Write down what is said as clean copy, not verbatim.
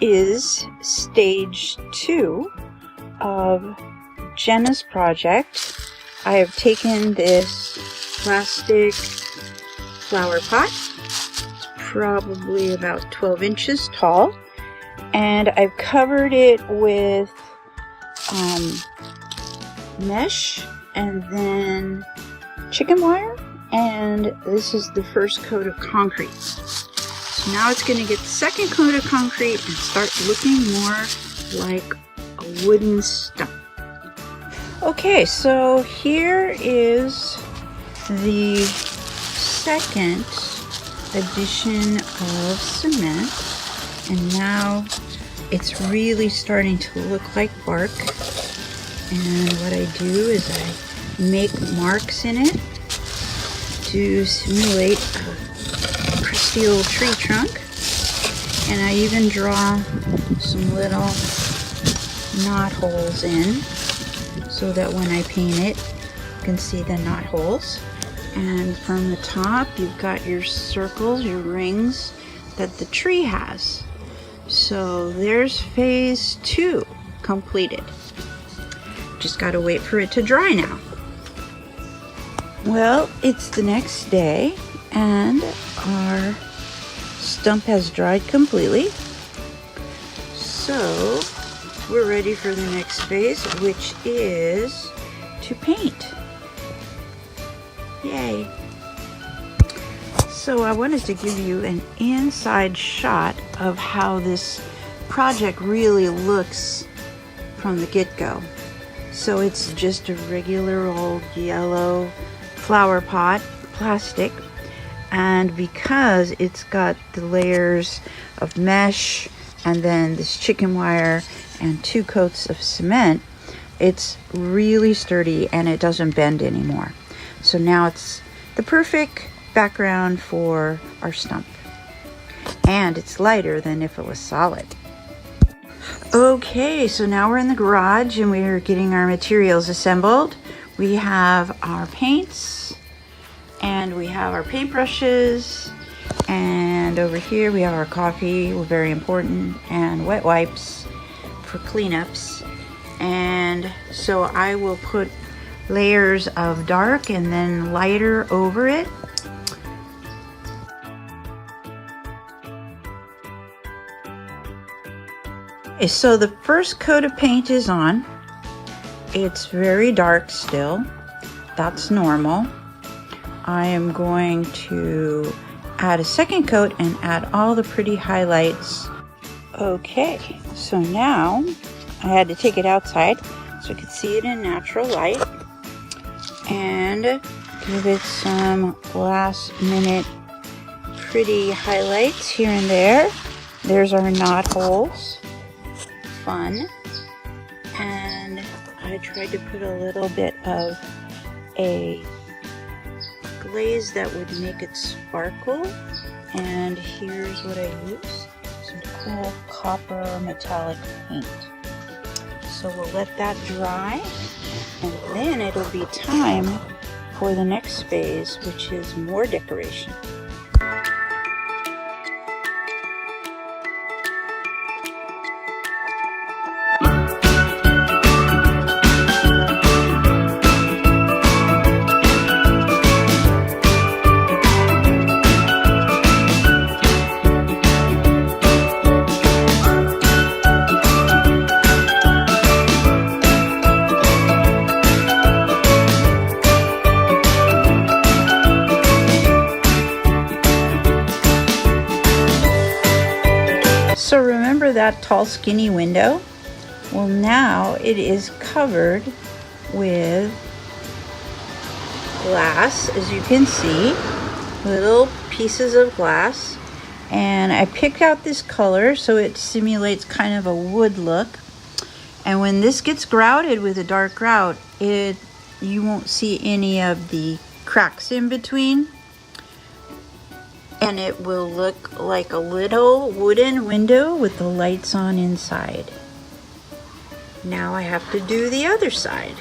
is stage 2 of Jenna's project. I have taken this plastic flower pot, it's probably about 12 inches tall, and I've covered it with mesh and then chicken wire, and this is the first coat of concrete. So now it's going to get the second coat of concrete and start looking more like a wooden stump. Okay, so here is the second addition of cement, and now it's really starting to look like bark. And what I do is I make marks in it to simulate a crusty old tree trunk, and I even draw some little knot holes in so that when I paint it you can see the knot holes. And from the top you've got your circles, your rings that the tree has. So there's phase 2 completed. Just gotta wait for it to dry now. Well, it's the next day and our stump has dried completely. So we're ready for the next phase, which is to paint. Yay. So I wanted to give you an inside shot of how this project really looks from the get-go. So it's just a regular old yellow flower pot, plastic, and because it's got the layers of mesh and then this chicken wire and 2 coats of cement, it's really sturdy and it doesn't bend anymore. So now it's the perfect background for our stump, and it's lighter than if it was solid. Okay, so now we're in the garage and we're getting our materials assembled. We have our paints and we have our paintbrushes, and over here we have our coffee, very important, and wet wipes for cleanups. And so I will put layers of dark and then lighter over it. Okay, so the first coat of paint is on. It's very dark still. That's normal. I am going to add a second coat and add all the pretty highlights. Okay, so now I had to take it outside so I could see it in natural light and give it some last minute pretty highlights here and there. There's our knot holes. Fun. And I tried to put a little bit of a glaze that would make it sparkle, and here's what I use, some cool copper metallic paint. So we'll let that dry, and then it'll be time for the next phase, which is more decoration. So remember that tall skinny window? Well, now it is covered with glass, as you can see, little pieces of glass. And I picked out this color so it simulates kind of a wood look. And when this gets grouted with a dark grout, you won't see any of the cracks in between. And it will look like a little wooden window with the lights on inside. Now I have to do the other side.